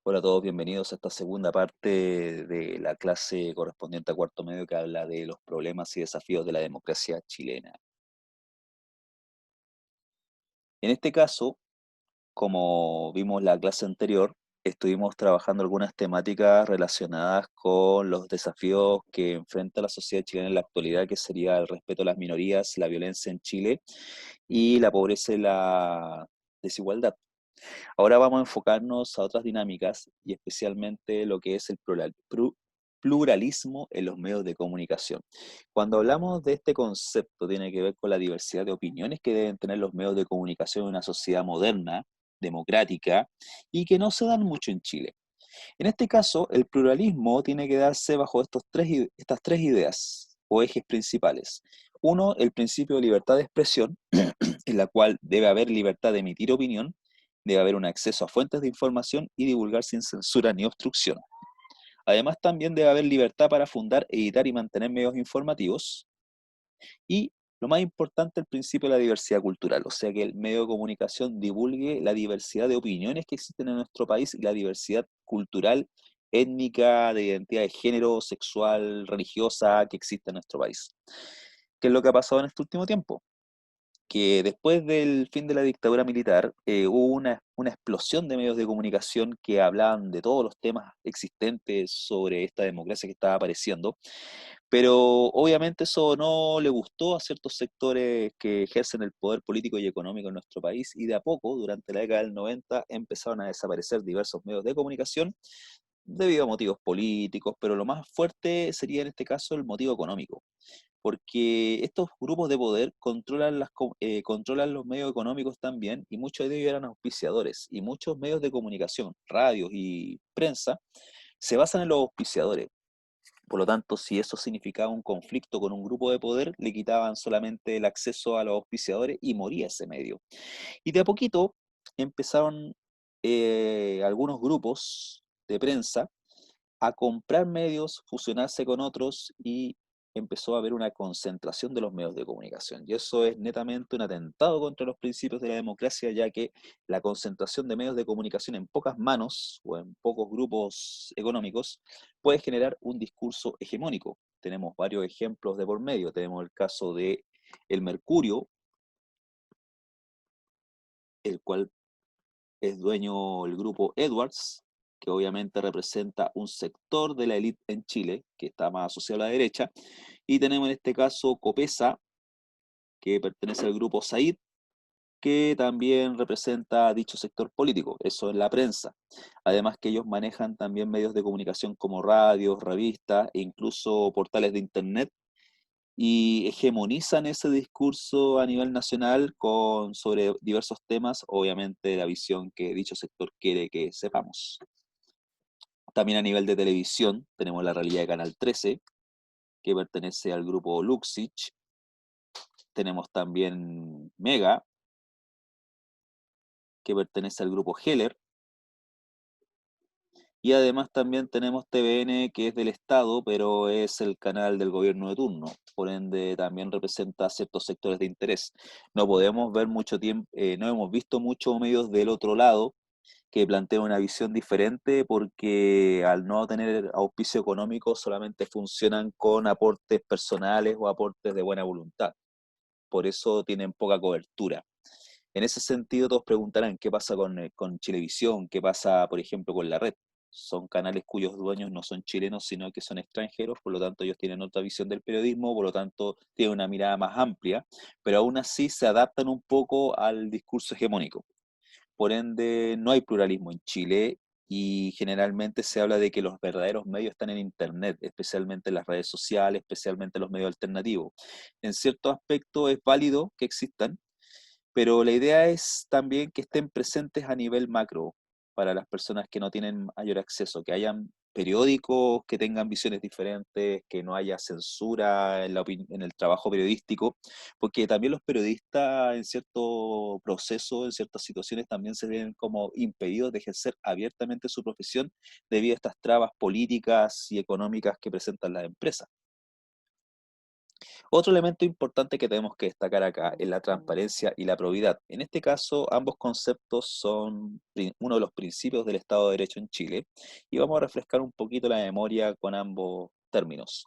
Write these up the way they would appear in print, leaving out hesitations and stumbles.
Hola a todos, bienvenidos a esta segunda parte de la clase correspondiente a cuarto medio que habla de los problemas y desafíos de la democracia chilena. En este caso, como vimos la clase anterior, estuvimos trabajando algunas temáticas relacionadas con los desafíos que enfrenta la sociedad chilena en la actualidad, que sería el respeto a las minorías, la violencia en Chile y la pobreza y la desigualdad. Ahora vamos a enfocarnos a otras dinámicas y especialmente lo que es el pluralismo en los medios de comunicación. Cuando hablamos de este concepto, tiene que ver con la diversidad de opiniones que deben tener los medios de comunicación en una sociedad moderna, democrática y que no se dan mucho en Chile. En este caso, el pluralismo tiene que darse bajo estas tres ideas o ejes principales. Uno, el principio de libertad de expresión, en la cual debe haber libertad de emitir opinión, debe haber un acceso a fuentes de información y divulgar sin censura ni obstrucción. Además, también debe haber libertad para fundar, editar y mantener medios informativos. Y lo más importante, el principio de la diversidad cultural, o sea que el medio de comunicación divulgue la diversidad de opiniones que existen en nuestro país y la diversidad cultural, étnica, de identidad de género, sexual, religiosa que existe en nuestro país. ¿Qué es lo que ha pasado en este último tiempo? Que después del fin de la dictadura militar hubo una explosión de medios de comunicación que hablaban de todos los temas existentes sobre esta democracia que estaba apareciendo, pero obviamente eso no le gustó a ciertos sectores que ejercen el poder político y económico en nuestro país y de a poco, durante la década del 90, empezaron a desaparecer diversos medios de comunicación debido a motivos políticos, pero lo más fuerte sería en este caso el motivo económico porque estos grupos de poder controlan los medios económicos también y muchos de ellos eran auspiciadores y muchos medios de comunicación, radios y prensa se basan en los auspiciadores. Por lo tanto, si eso significaba un conflicto con un grupo de poder, le quitaban solamente el acceso a los auspiciadores y moría ese medio. Y de a poquito empezaron algunos grupos de prensa a comprar medios, fusionarse con otros y empezó a haber una concentración de los medios de comunicación. Y eso es netamente un atentado contra los principios de la democracia, ya que la concentración de medios de comunicación en pocas manos o en pocos grupos económicos puede generar un discurso hegemónico. Tenemos varios ejemplos de por medio. Tenemos el caso de El Mercurio, el cual es dueño el grupo Edwards, que obviamente representa un sector de la élite en Chile, que está más asociado a la derecha, y tenemos en este caso Copesa, que pertenece al grupo Said, que también representa dicho sector político, eso en la prensa. Además que ellos manejan también medios de comunicación como radios, revistas e incluso portales de internet y hegemonizan ese discurso a nivel nacional sobre diversos temas, obviamente la visión que dicho sector quiere que sepamos. También a nivel de televisión tenemos la realidad de Canal 13, que pertenece al grupo Luxich. Tenemos también Mega, que pertenece al grupo Heller. Y además también tenemos TVN, que es del Estado, pero es el canal del gobierno de turno. Por ende, también representa ciertos sectores de interés. No podemos ver mucho tiempo, no hemos visto muchos medios del otro lado que plantean una visión diferente porque al no tener auspicio económico solamente funcionan con aportes personales o aportes de buena voluntad. Por eso tienen poca cobertura. En ese sentido, todos preguntarán qué pasa con Chilevisión, qué pasa, por ejemplo, con la red. Son canales cuyos dueños no son chilenos, sino que son extranjeros, por lo tanto ellos tienen otra visión del periodismo, por lo tanto tienen una mirada más amplia, pero aún así se adaptan un poco al discurso hegemónico. Por ende, no hay pluralismo en Chile y generalmente se habla de que los verdaderos medios están en Internet, especialmente en las redes sociales, especialmente en los medios alternativos. En cierto aspecto es válido que existan, pero la idea es también que estén presentes a nivel macro para las personas que no tienen mayor acceso, que hayan periódicos que tengan visiones diferentes, que no haya censura en el trabajo periodístico, porque también los periodistas en cierto proceso, en ciertas situaciones también se ven como impedidos de ejercer abiertamente su profesión debido a estas trabas políticas y económicas que presentan las empresas. Otro elemento importante que tenemos que destacar acá es la transparencia y la probidad. En este caso, ambos conceptos son uno de los principios del Estado de Derecho en Chile y vamos a refrescar un poquito la memoria con ambos términos.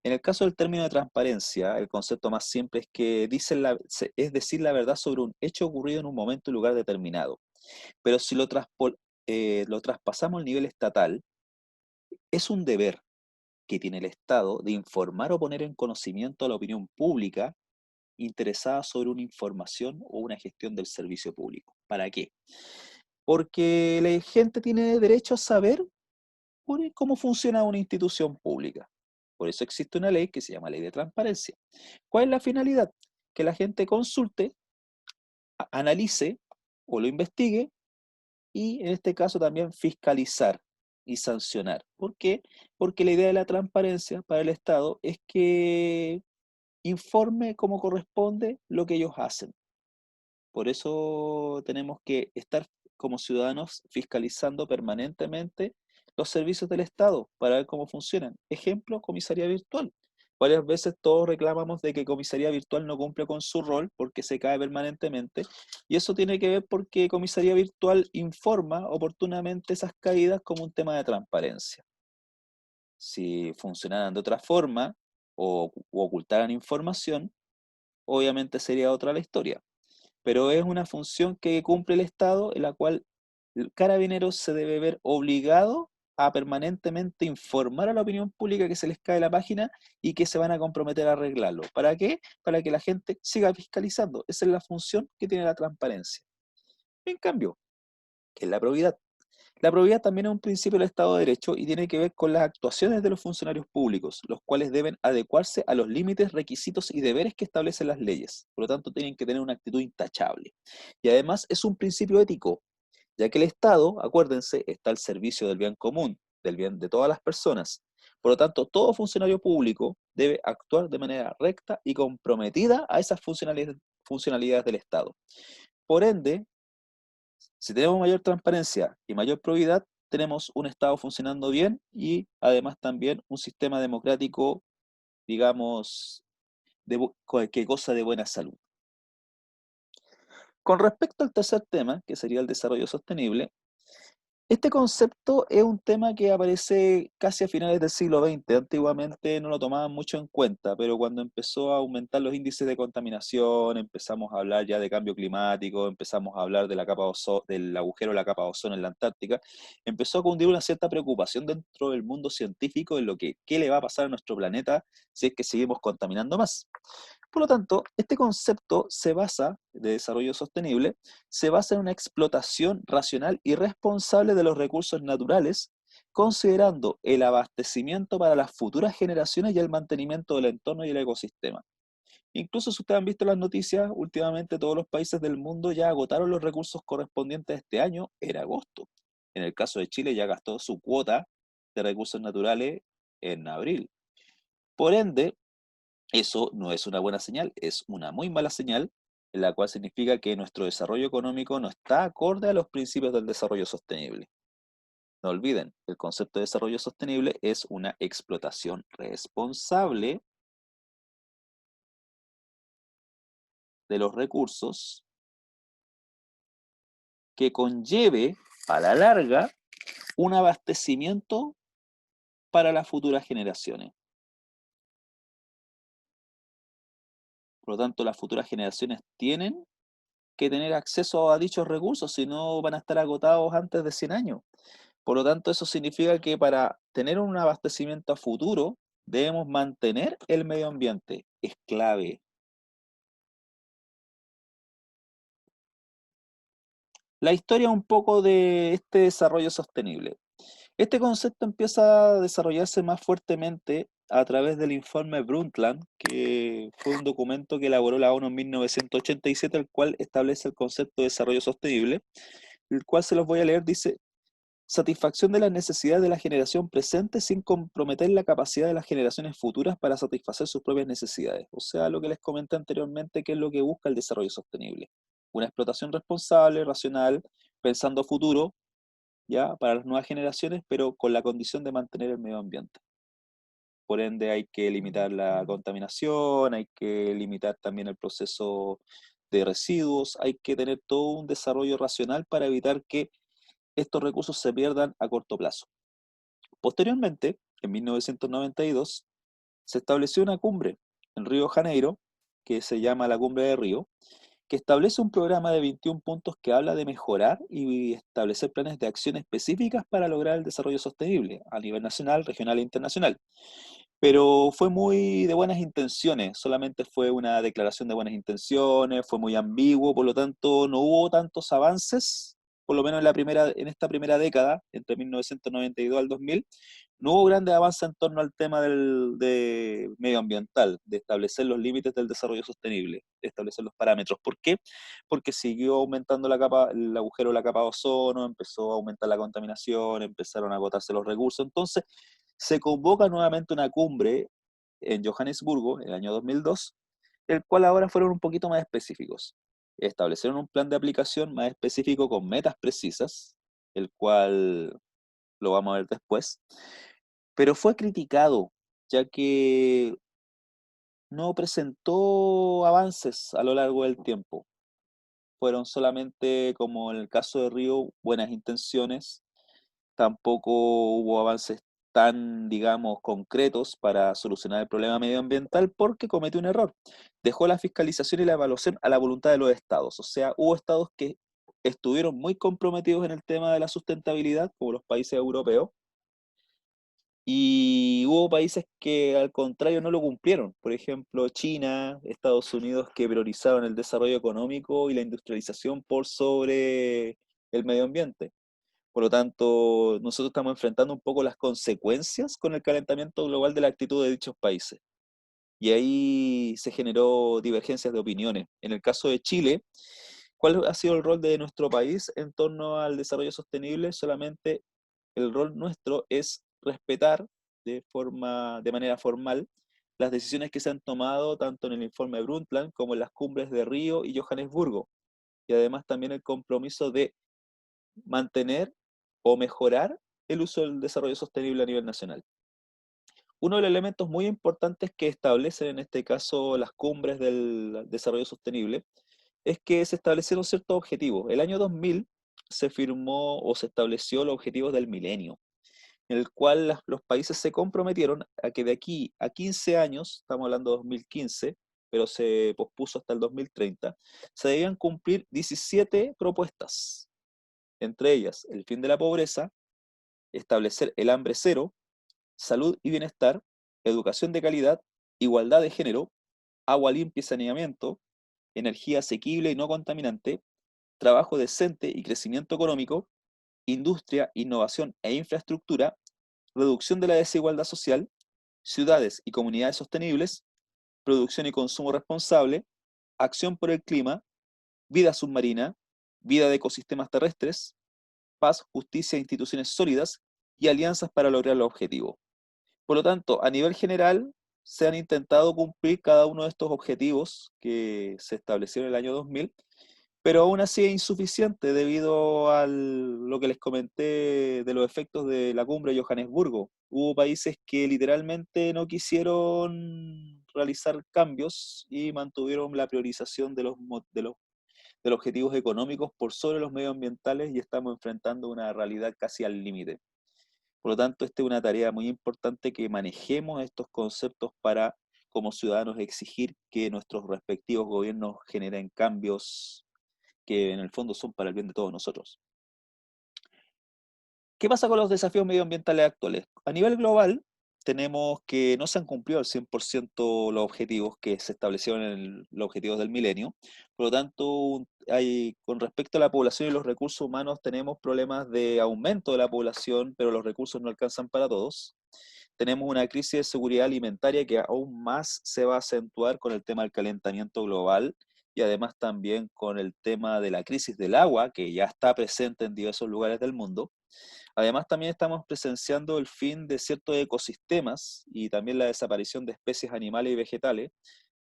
En el caso del término de transparencia, el concepto más simple es que es decir la verdad sobre un hecho ocurrido en un momento y lugar determinado. Pero si lo traspasamos al nivel estatal, es un deber que tiene el Estado de informar o poner en conocimiento a la opinión pública interesada sobre una información o una gestión del servicio público. ¿Para qué? Porque la gente tiene derecho a saber cómo funciona una institución pública. Por eso existe una ley que se llama Ley de Transparencia. ¿Cuál es la finalidad? Que la gente consulte, analice o lo investigue y en este caso también fiscalizar y sancionar. ¿Por qué? Porque la idea de la transparencia para el Estado es que informe como corresponde lo que ellos hacen. Por eso tenemos que estar como ciudadanos fiscalizando permanentemente los servicios del Estado para ver cómo funcionan. Ejemplo, comisaría virtual. Varias veces todos reclamamos de que comisaría virtual no cumple con su rol porque se cae permanentemente y eso tiene que ver porque comisaría virtual informa oportunamente esas caídas como un tema de transparencia. Si funcionaran de otra forma o ocultaran información, obviamente sería otra la historia, pero es una función que cumple el Estado en la cual el carabinero se debe ver obligado a permanentemente informar a la opinión pública que se les cae la página y que se van a comprometer a arreglarlo. ¿Para qué? Para que la gente siga fiscalizando. Esa es la función que tiene la transparencia. En cambio, ¿qué es la probidad? La probidad también es un principio del Estado de Derecho y tiene que ver con las actuaciones de los funcionarios públicos, los cuales deben adecuarse a los límites, requisitos y deberes que establecen las leyes. Por lo tanto, tienen que tener una actitud intachable. Y además es un principio ético, ya que el Estado, acuérdense, está al servicio del bien común, del bien de todas las personas. Por lo tanto, todo funcionario público debe actuar de manera recta y comprometida a esas funcionalidades del Estado. Por ende, si tenemos mayor transparencia y mayor probidad, tenemos un Estado funcionando bien y además también un sistema democrático, digamos, que goza de buena salud. Con respecto al tercer tema, que sería el desarrollo sostenible, este concepto es un tema que aparece casi a finales del siglo XX. Antiguamente no lo tomaban mucho en cuenta, pero cuando empezó a aumentar los índices de contaminación, empezamos a hablar ya de cambio climático, empezamos a hablar de la capa del agujero de la capa de ozono en la Antártica, empezó a cundir una cierta preocupación dentro del mundo científico en lo que qué le va a pasar a nuestro planeta si es que seguimos contaminando más. Por lo tanto, este concepto de desarrollo sostenible, se basa en una explotación racional y responsable de los recursos naturales, considerando el abastecimiento para las futuras generaciones y el mantenimiento del entorno y el ecosistema. Incluso si ustedes han visto las noticias, últimamente todos los países del mundo ya agotaron los recursos correspondientes a este año en agosto. En el caso de Chile ya gastó su cuota de recursos naturales en abril. Por ende, eso no es una buena señal, es una muy mala señal, en la cual significa que nuestro desarrollo económico no está acorde a los principios del desarrollo sostenible. No olviden, el concepto de desarrollo sostenible es una explotación responsable de los recursos que conlleve a la larga un abastecimiento para las futuras generaciones. Por lo tanto, las futuras generaciones tienen que tener acceso a dichos recursos, si no van a estar agotados antes de 100 años. Por lo tanto, eso significa que para tener un abastecimiento a futuro, debemos mantener el medio ambiente. Es clave. La historia un poco de este desarrollo sostenible. Este concepto empieza a desarrollarse más fuertemente a través del informe Brundtland, que fue un documento que elaboró la ONU en 1987, el cual establece el concepto de desarrollo sostenible, el cual se los voy a leer, dice: satisfacción de las necesidades de la generación presente sin comprometer la capacidad de las generaciones futuras para satisfacer sus propias necesidades. O sea, lo que les comenté anteriormente, que es lo que busca el desarrollo sostenible. Una explotación responsable, racional, pensando a futuro, ya, para las nuevas generaciones, pero con la condición de mantener el medio ambiente. por ende hay que limitar la contaminación, hay que limitar también el proceso de residuos, hay que tener todo un desarrollo racional para evitar que estos recursos se pierdan a corto plazo. Posteriormente, en 1992, se estableció una cumbre en Río de Janeiro, que se llama la Cumbre de Río, que establece un programa de 21 puntos que habla de mejorar y establecer planes de acción específicas para lograr el desarrollo sostenible a nivel nacional, regional e internacional. Pero fue muy de buenas intenciones, solamente fue una declaración de buenas intenciones, fue muy ambiguo, por lo tanto no hubo tantos avances, por lo menos en esta primera década, entre 1992 al 2000, no hubo grandes avances en torno al tema de medioambiental, de establecer los límites del desarrollo sostenible, de establecer los parámetros. ¿Por qué? Porque siguió aumentando el agujero de la capa de ozono, empezó a aumentar la contaminación, empezaron a agotarse los recursos. Entonces, se convoca nuevamente una cumbre en Johannesburgo, en el año 2002, el cual ahora fueron un poquito más específicos. Establecieron un plan de aplicación más específico con metas precisas, el cual lo vamos a ver después, pero fue criticado, ya que no presentó avances a lo largo del tiempo. Fueron solamente, como en el caso de Río, buenas intenciones. Tampoco hubo avances tan, digamos, concretos para solucionar el problema medioambiental porque cometió un error. Dejó la fiscalización y la evaluación a la voluntad de los estados. O sea, hubo estados que estuvieron muy comprometidos en el tema de la sustentabilidad, como los países europeos, y hubo países que al contrario no lo cumplieron. Por ejemplo, China, Estados Unidos, que priorizaron el desarrollo económico y la industrialización por sobre el medio ambiente. Por lo tanto, nosotros estamos enfrentando un poco las consecuencias con el calentamiento global de la actitud de dichos países. Y ahí se generó divergencias de opiniones. En el caso de Chile, ¿cuál ha sido el rol de nuestro país en torno al desarrollo sostenible? Solamente el rol nuestro es respetar de manera formal las decisiones que se han tomado tanto en el informe de Brundtland como en las cumbres de Río y Johannesburgo. Y además también el compromiso de mantener o mejorar el uso del desarrollo sostenible a nivel nacional. Uno de los elementos muy importantes que establecen en este caso las cumbres del desarrollo sostenible es que se establecieron ciertos objetivos. El año 2000 se firmó o se estableció los objetivos del milenio, en el cual los países se comprometieron a que de aquí a 15 años, estamos hablando de 2015, pero se pospuso hasta el 2030, se debían cumplir 17 propuestas, entre ellas el fin de la pobreza, establecer el hambre cero, salud y bienestar, educación de calidad, igualdad de género, agua limpia y saneamiento, energía asequible y no contaminante, trabajo decente y crecimiento económico, industria, innovación e infraestructura, reducción de la desigualdad social, ciudades y comunidades sostenibles, producción y consumo responsable, acción por el clima, vida submarina, vida de ecosistemas terrestres, paz, justicia e instituciones sólidas y alianzas para lograr los objetivos. Por lo tanto, a nivel general, se han intentado cumplir cada uno de estos objetivos que se establecieron en el año 2000, pero aún así es insuficiente debido a lo que les comenté de los efectos de la cumbre de Johannesburgo. Hubo países que literalmente no quisieron realizar cambios y mantuvieron la priorización de los objetivos económicos por sobre los medioambientales y estamos enfrentando una realidad casi al límite. Por lo tanto, esta es una tarea muy importante que manejemos estos conceptos para, como ciudadanos, exigir que nuestros respectivos gobiernos generen cambios que en el fondo son para el bien de todos nosotros. ¿Qué pasa con los desafíos medioambientales actuales? A nivel global, tenemos que no se han cumplido al 100% los objetivos que se establecieron en los objetivos del milenio. Por lo tanto, con respecto a la población y los recursos humanos, tenemos problemas de aumento de la población, pero los recursos no alcanzan para todos. Tenemos una crisis de seguridad alimentaria que aún más se va a acentuar con el tema del calentamiento global y además también con el tema de la crisis del agua, que ya está presente en diversos lugares del mundo. Además, también estamos presenciando el fin de ciertos ecosistemas y también la desaparición de especies animales y vegetales.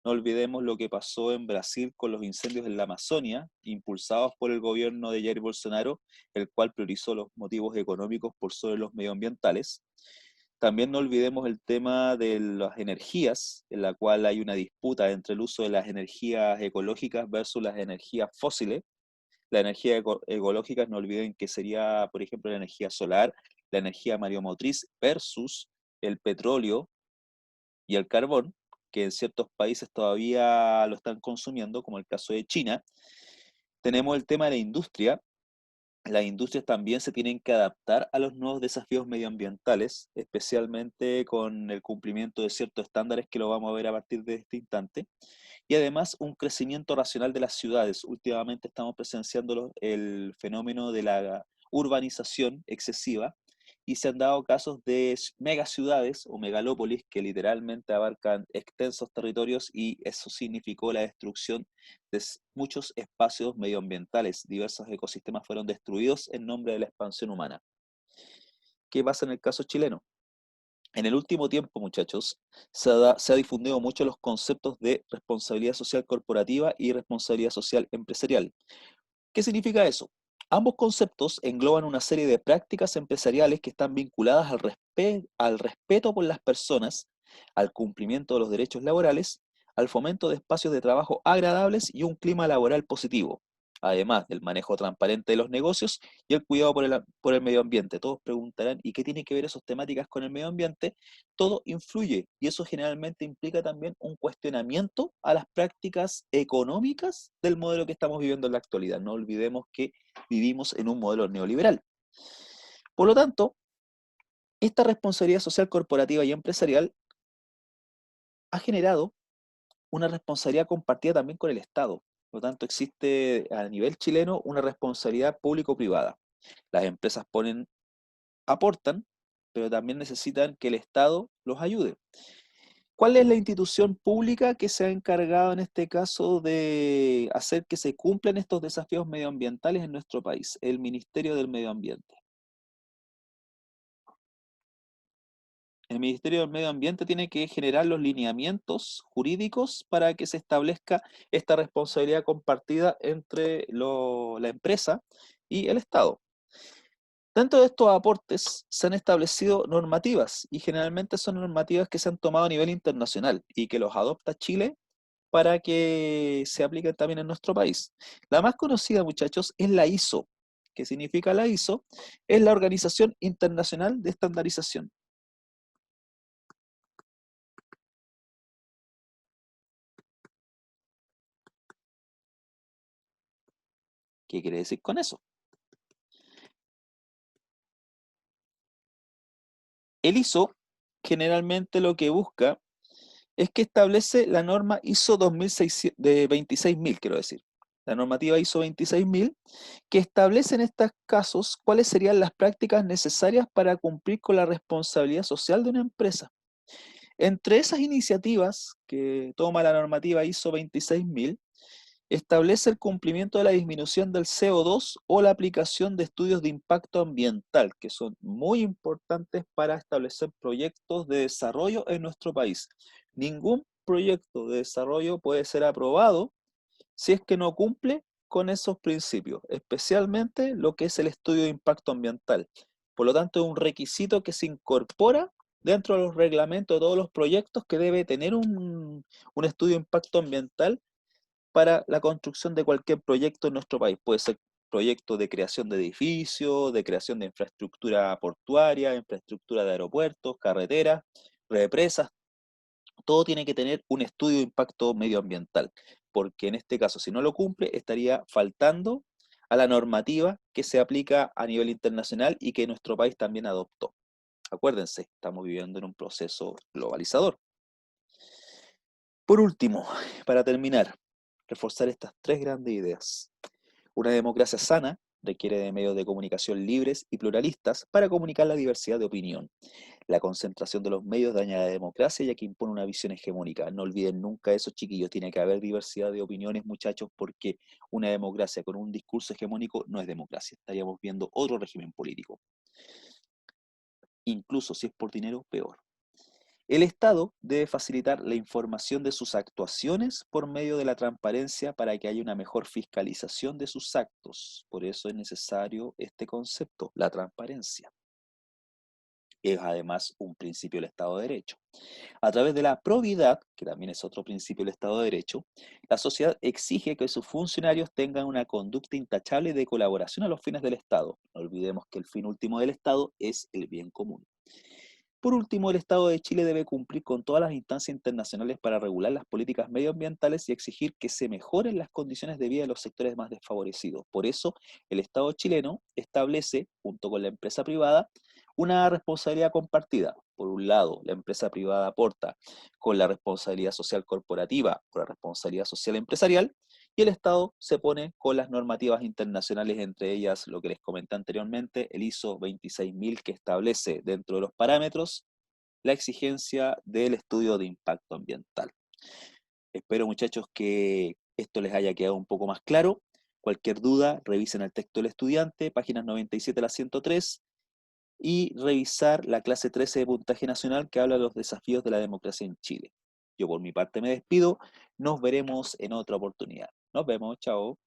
No olvidemos lo que pasó en Brasil con los incendios en la Amazonia, impulsados por el gobierno de Jair Bolsonaro, el cual priorizó los motivos económicos por sobre los medioambientales. También no olvidemos el tema de las energías, en la cual hay una disputa entre el uso de las energías ecológicas versus las energías fósiles. Las energías ecológicas, no olviden que sería, por ejemplo, la energía solar, la energía mareomotriz versus el petróleo y el carbón, que en ciertos países todavía lo están consumiendo, como el caso de China. Tenemos el tema de la industria. Las industrias también se tienen que adaptar a los nuevos desafíos medioambientales, especialmente con el cumplimiento de ciertos estándares que lo vamos a ver a partir de este instante. Y además un crecimiento racional de las ciudades. Últimamente estamos presenciando el fenómeno de la urbanización excesiva y se han dado casos de megaciudades o megalópolis que literalmente abarcan extensos territorios y eso significó la destrucción de muchos espacios medioambientales. Diversos ecosistemas fueron destruidos en nombre de la expansión humana. ¿Qué pasa en el caso chileno? En el último tiempo, muchachos, se ha difundido mucho los conceptos de responsabilidad social corporativa y responsabilidad social empresarial. ¿Qué significa eso? Ambos conceptos engloban una serie de prácticas empresariales que están vinculadas al respeto por las personas, al cumplimiento de los derechos laborales, al fomento de espacios de trabajo agradables y un clima laboral positivo, además del manejo transparente de los negocios y el cuidado por el medio ambiente. Todos preguntarán, ¿y qué tiene que ver esas temáticas con el medio ambiente? Todo influye y eso generalmente implica también un cuestionamiento a las prácticas económicas del modelo que estamos viviendo en la actualidad. No olvidemos que vivimos en un modelo neoliberal. Por lo tanto, esta responsabilidad social corporativa y empresarial ha generado una responsabilidad compartida también con el Estado. Por lo tanto, existe a nivel chileno una responsabilidad público-privada. Las empresas aportan, pero también necesitan que el Estado los ayude. ¿Cuál es la institución pública que se ha encargado en este caso de hacer que se cumplan estos desafíos medioambientales en nuestro país? El Ministerio del Medio Ambiente. El Ministerio del Medio Ambiente tiene que generar los lineamientos jurídicos para que se establezca esta responsabilidad compartida entre la empresa y el Estado. Dentro de estos aportes se han establecido normativas y generalmente son normativas que se han tomado a nivel internacional y que los adopta Chile para que se apliquen también en nuestro país. La más conocida, muchachos, es la ISO. ¿Qué significa la ISO? Es la Organización Internacional de Estandarización. ¿Qué quiere decir con eso? El ISO generalmente lo que busca es que establece la norma ISO 2600 de 26000, quiero decir. La normativa ISO 26000, que establece en estos casos cuáles serían las prácticas necesarias para cumplir con la responsabilidad social de una empresa. Entre esas iniciativas que toma la normativa ISO 26000, establece el cumplimiento de la disminución del CO2 o la aplicación de estudios de impacto ambiental, que son muy importantes para establecer proyectos de desarrollo en nuestro país. Ningún proyecto de desarrollo puede ser aprobado si es que no cumple con esos principios, especialmente lo que es el estudio de impacto ambiental. Por lo tanto, es un requisito que se incorpora dentro de los reglamentos de todos los proyectos que debe tener un estudio de impacto ambiental para la construcción de cualquier proyecto en nuestro país. Puede ser proyecto de creación de edificios, de creación de infraestructura portuaria, infraestructura de aeropuertos, carreteras, represas. Todo tiene que tener un estudio de impacto medioambiental, porque en este caso, si no lo cumple, estaría faltando a la normativa que se aplica a nivel internacional y que nuestro país también adoptó. Acuérdense, estamos viviendo en un proceso globalizador. Por último, para terminar, reforzar estas tres grandes ideas. Una democracia sana requiere de medios de comunicación libres y pluralistas para comunicar la diversidad de opinión. La concentración de los medios daña la democracia ya que impone una visión hegemónica. No olviden nunca eso, chiquillos. Tiene que haber diversidad de opiniones, muchachos, porque una democracia con un discurso hegemónico no es democracia. Estaríamos viendo otro régimen político. Incluso si es por dinero, peor. El Estado debe facilitar la información de sus actuaciones por medio de la transparencia para que haya una mejor fiscalización de sus actos. Por eso es necesario este concepto, la transparencia. Es además un principio del Estado de Derecho. A través de la probidad, que también es otro principio del Estado de Derecho, la sociedad exige que sus funcionarios tengan una conducta intachable de colaboración a los fines del Estado. No olvidemos que el fin último del Estado es el bien común. Por último, el Estado de Chile debe cumplir con todas las instancias internacionales para regular las políticas medioambientales y exigir que se mejoren las condiciones de vida de los sectores más desfavorecidos. Por eso, el Estado chileno establece, junto con la empresa privada, una responsabilidad compartida. Por un lado, la empresa privada aporta con la responsabilidad social corporativa o la responsabilidad social empresarial, y el Estado se pone con las normativas internacionales, entre ellas lo que les comenté anteriormente, el ISO 26000, que establece dentro de los parámetros la exigencia del estudio de impacto ambiental. Espero, muchachos, que esto les haya quedado un poco más claro. Cualquier duda, revisen el texto del estudiante, páginas 97 a la 103, y revisar la clase 13 de puntaje nacional, que habla de los desafíos de la democracia en Chile. Yo por mi parte me despido, nos veremos en otra oportunidad. Nos vemos, chao.